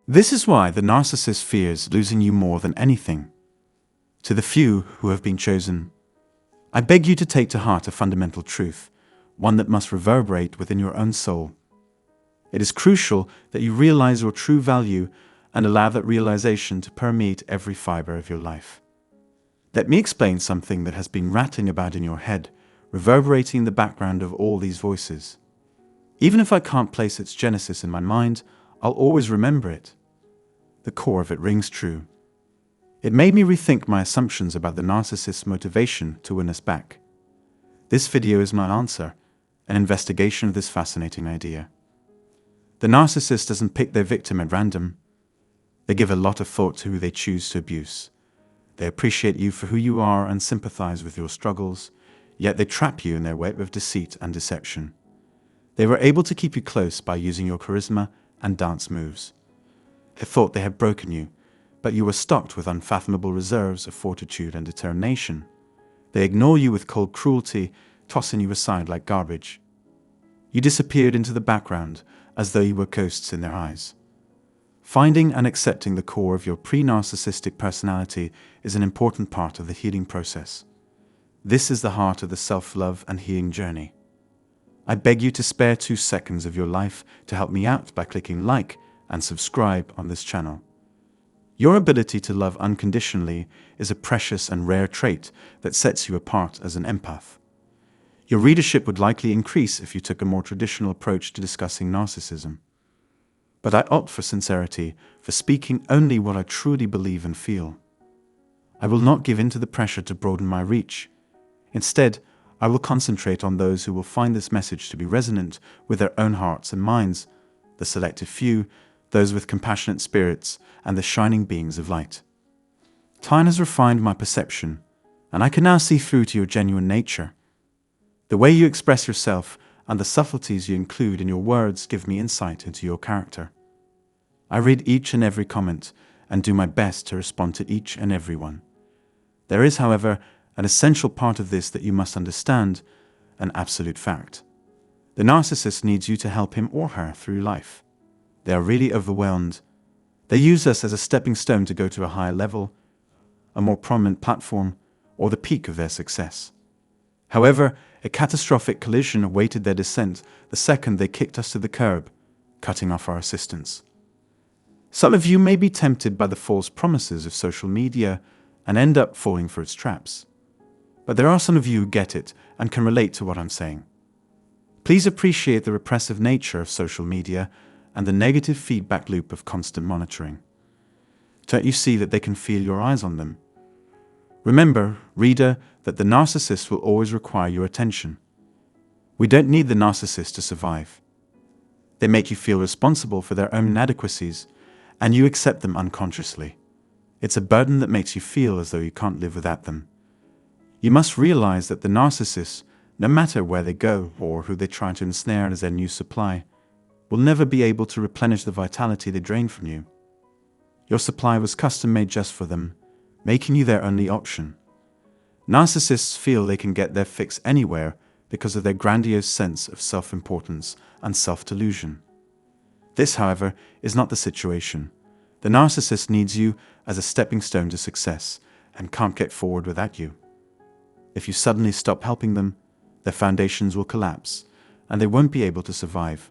This is why the narcissist fears losing you more than anything. To the few who have been chosen, I beg you to take to heart a fundamental truth, one that must reverberate within your own soul. It is crucial that you realize your true value and allow that realization to permeate every fiber of your life. Let me explain something that has been rattling about in your head, reverberating in the background of all these voices. Even if I can't place its genesis in my mind, I'll always remember it. The core of it rings true. It made me rethink my assumptions about the narcissist's motivation to win us back. This video is my answer, an investigation of this fascinating idea. The narcissist doesn't pick their victim at random. They give a lot of thought to who they choose to abuse. They appreciate you for who you are and sympathize with your struggles, yet they trap you in their web of deceit and deception. They were able to keep you close by using your charisma and dance moves. They thought they had broken you, but you were stocked with unfathomable reserves of fortitude and determination. They ignore you with cold cruelty, tossing you aside like garbage. You disappeared into the background as though you were ghosts in their eyes. Finding and accepting the core of your pre-narcissistic personality is an important part of the healing process. This is the heart of the self-love and healing journey. I beg you to spare 2 seconds of your life to help me out by clicking like and subscribe on this channel. Your ability to love unconditionally is a precious and rare trait that sets you apart as an empath. Your readership would likely increase if you took a more traditional approach to discussing narcissism. But I opt for sincerity, for speaking only what I truly believe and feel. I will not give in to the pressure to broaden my reach. Instead, I will concentrate on those who will find this message to be resonant with their own hearts and minds, the selective few, those with compassionate spirits, and the shining beings of light. Time has refined my perception, and I can now see through to your genuine nature. The way you express yourself and the subtleties you include in your words give me insight into your character. I read each and every comment and do my best to respond to each and every one. There is, however, an essential part of this that you must understand, an absolute fact. The narcissist needs you to help him or her through life. They are really overwhelmed. They use us as a stepping stone to go to a higher level, a more prominent platform, or the peak of their success. However, a catastrophic collision awaited their descent the second they kicked us to the curb, cutting off our assistance. Some of you may be tempted by the false promises of social media and end up falling for its traps. But there are some of you who get it and can relate to what I'm saying. Please appreciate the repressive nature of social media and the negative feedback loop of constant monitoring. Don't you see that they can feel your eyes on them? Remember, reader, that the narcissist will always require your attention. We don't need the narcissist to survive. They make you feel responsible for their own inadequacies, and you accept them unconsciously. It's a burden that makes you feel as though you can't live without them. You must realize that the narcissists, no matter where they go or who they try to ensnare as their new supply, will never be able to replenish the vitality they drain from you. Your supply was custom-made just for them, making you their only option. Narcissists feel they can get their fix anywhere because of their grandiose sense of self-importance and self-delusion. This, however, is not the situation. The narcissist needs you as a stepping stone to success and can't get forward without you. If you suddenly stop helping them, their foundations will collapse and they won't be able to survive.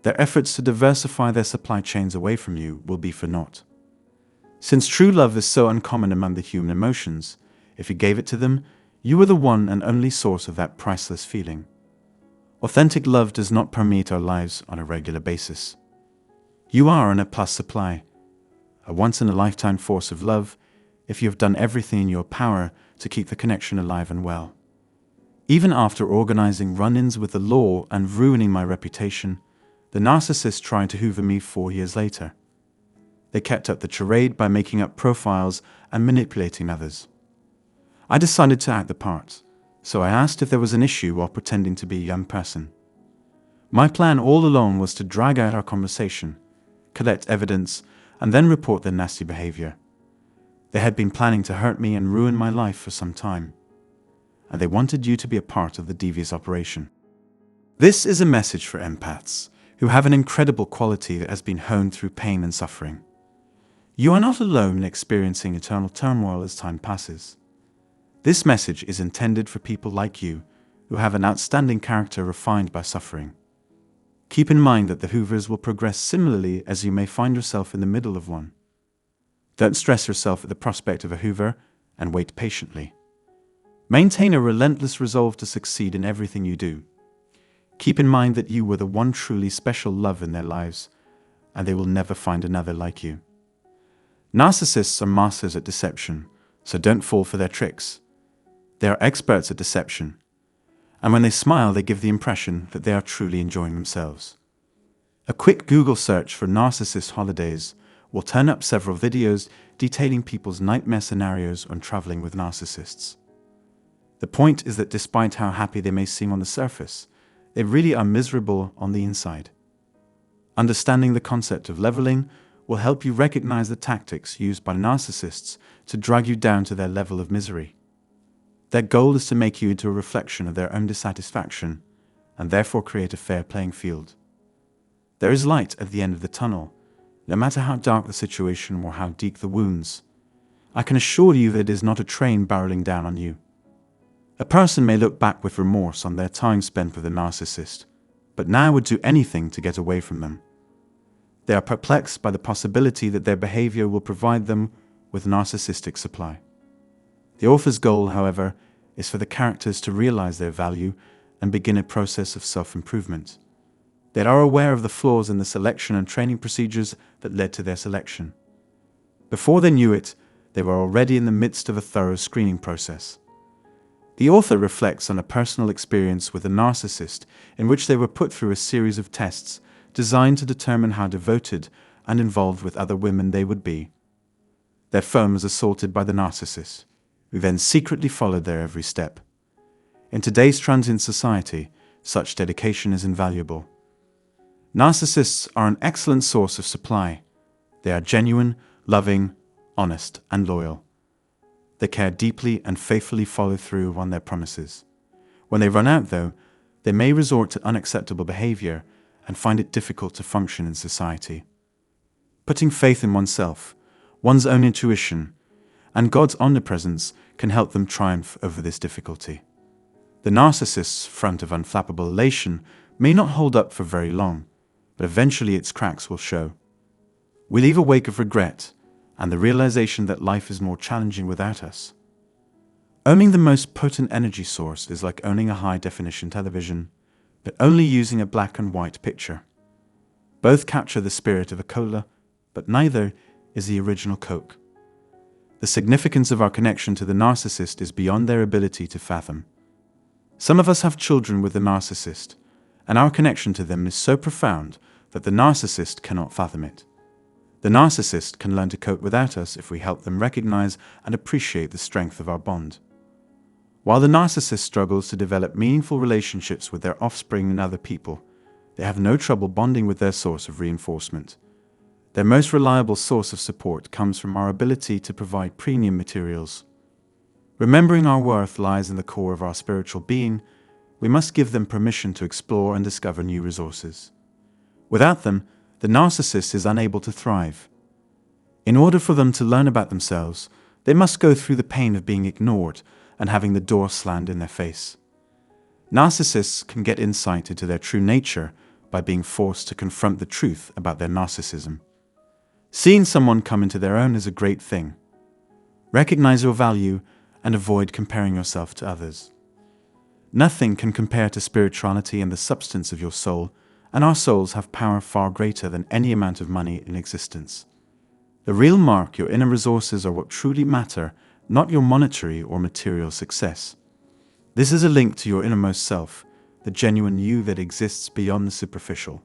Their efforts to diversify their supply chains away from you will be for naught. Since true love is so uncommon among the human emotions, if you gave it to them, you were the one and only source of that priceless feeling. Authentic love does not permeate our lives on a regular basis. You are an A+ supply, a once-in-a-lifetime force of love, if you have done everything in your power to keep the connection alive and well. Even after organizing run-ins with the law and ruining my reputation, the narcissist tried to hoover me 4 years later. They kept up the charade by making up profiles and manipulating others. I decided to act the part, so I asked if there was an issue while pretending to be a young person. My plan all along was to drag out our conversation, collect evidence, and then report their nasty behavior. They had been planning to hurt me and ruin my life for some time, and they wanted you to be a part of the devious operation. This is a message for empaths. who have an incredible quality that has been honed through pain and suffering. You are not alone in experiencing eternal turmoil as time passes. This message is intended for people like you who have an outstanding character refined by suffering. Keep in mind that the hoovers will progress similarly as you may find yourself in the middle of one. Don't stress yourself at the prospect of a hoover and wait patiently. Maintain a relentless resolve to succeed in everything you do. Keep in mind that you were the one truly special love in their lives, and they will never find another like you. Narcissists are masters at deception, so don't fall for their tricks. They are experts at deception, and when they smile, they give the impression that they are truly enjoying themselves. A quick Google search for narcissist holidays will turn up several videos detailing people's nightmare scenarios on traveling with narcissists. The point is that despite how happy they may seem on the surface, they really are miserable on the inside. Understanding the concept of leveling will help you recognize the tactics used by narcissists to drag you down to their level of misery. Their goal is to make you into a reflection of their own dissatisfaction and therefore create a fair playing field. There is light at the end of the tunnel, no matter how dark the situation or how deep the wounds. I can assure you that it is not a train barreling down on you. A person may look back with remorse on their time spent with a narcissist, but now would do anything to get away from them. They are perplexed by the possibility that their behavior will provide them with narcissistic supply. The author's goal, however, is for the characters to realize their value and begin a process of self-improvement. They are aware of the flaws in the selection and training procedures that led to their selection. Before they knew it, they were already in the midst of a thorough screening process. The author reflects on a personal experience with a narcissist in which they were put through a series of tests designed to determine how devoted and involved with other women they would be. Their phone was assaulted by the narcissist, who then secretly followed their every step. In today's transient society, such dedication is invaluable. Narcissists are an excellent source of supply. They are genuine, loving, honest, and loyal. They care deeply and faithfully follow through on their promises. When they run out, though, they may resort to unacceptable behavior and find it difficult to function in society. Putting faith in oneself, one's own intuition, and God's omnipresence can help them triumph over this difficulty. The narcissist's front of unflappable elation may not hold up for very long, but eventually its cracks will show. We leave a wake of regret and the realization that life is more challenging without us. Owning the most potent energy source is like owning a high-definition television, but only using a black and white picture. Both capture the spirit of a cola, but neither is the original Coke. The significance of our connection to the narcissist is beyond their ability to fathom. Some of us have children with the narcissist, and our connection to them is so profound that the narcissist cannot fathom it. The narcissist can learn to cope without us if we help them recognize and appreciate the strength of our bond. While the narcissist struggles to develop meaningful relationships with their offspring and other people, they have no trouble bonding with their source of reinforcement. Their most reliable source of support comes from our ability to provide premium materials. Remembering our worth lies in the core of our spiritual being, we must give them permission to explore and discover new resources. Without them, the narcissist is unable to thrive. In order for them to learn about themselves, they must go through the pain of being ignored and having the door slammed in their face. Narcissists can get insight into their true nature by being forced to confront the truth about their narcissism. Seeing someone come into their own is a great thing. Recognize your value and avoid comparing yourself to others. Nothing can compare to spirituality and the substance of your soul, and our souls have power far greater than any amount of money in existence. The real mark, your inner resources, are what truly matter, not your monetary or material success. This is a link to your innermost self, the genuine you that exists beyond the superficial.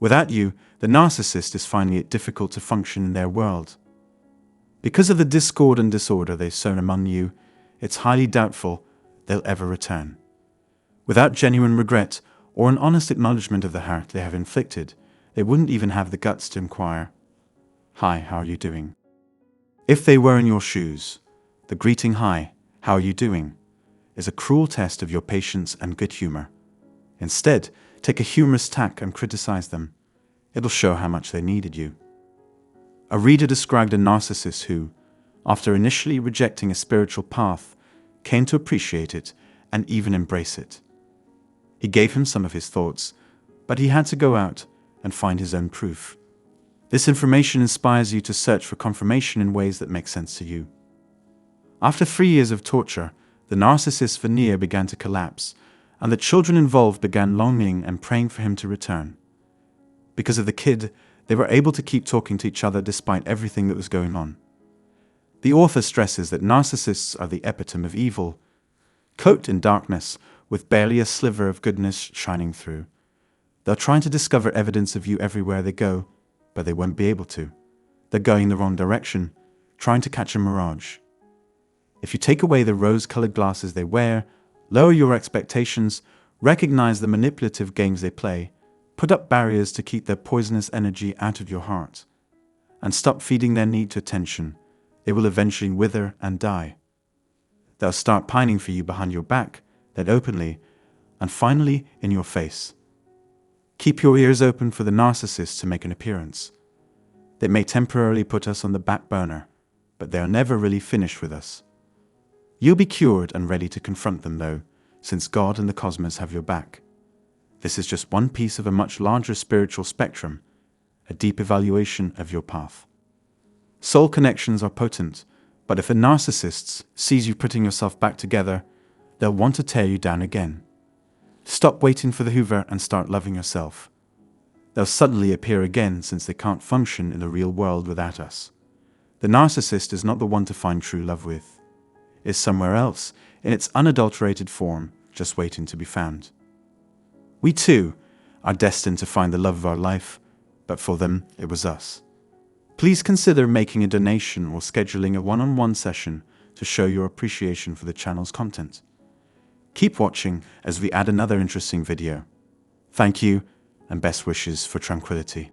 Without you, the narcissist is finding it difficult to function in their world. Because of the discord and disorder they've sown among you, it's highly doubtful they'll ever return. Without genuine regret or an honest acknowledgement of the hurt they have inflicted, they wouldn't even have the guts to inquire, "Hi, how are you doing?" If they were in your shoes, the greeting "Hi, how are you doing?" is a cruel test of your patience and good humor. Instead, Take a humorous tack and criticize them. It'll show how much they needed you. A reader described a narcissist who, after initially rejecting a spiritual path, came to appreciate it and even embrace it. He gave him some of his thoughts, but he had to go out and find his own proof. This information inspires you to search for confirmation in ways that make sense to you. After 3 years of torture, the narcissist's veneer began to collapse, and the children involved began longing and praying for him to return. Because of the kid, they were able to keep talking to each other despite everything that was going on. The author stresses that narcissists are the epitome of evil, cloaked in darkness with barely a sliver of goodness shining through. They're trying to discover evidence of you everywhere they go, but they won't be able to. They're going the wrong direction, trying to catch a mirage. If you take away the rose-colored glasses they wear, lower your expectations, recognize the manipulative games they play, put up barriers to keep their poisonous energy out of your heart, and stop feeding their need to attention, it will eventually wither and die. They'll start pining for you behind your back, then openly, and finally in your face. Keep your ears open for the narcissist to make an appearance. They may temporarily put us on the back burner, but they'll never really finish with us. You'll be cured and ready to confront them though, since God and the cosmos have your back. This is just one piece of a much larger spiritual spectrum, a deep evaluation of your path. Soul connections are potent, but if a narcissist sees you putting yourself back together, they'll want to tear you down again. Stop waiting for the hoover and start loving yourself. They'll suddenly appear again since they can't function in the real world without us. The narcissist is not the one to find true love with. It's somewhere else, in its unadulterated form, just waiting to be found. We too are destined to find the love of our life, but for them it was us. Please consider making a donation or scheduling a one-on-one session to show your appreciation for the channel's content. Keep watching as we add another interesting video. Thank you, and best wishes for tranquility.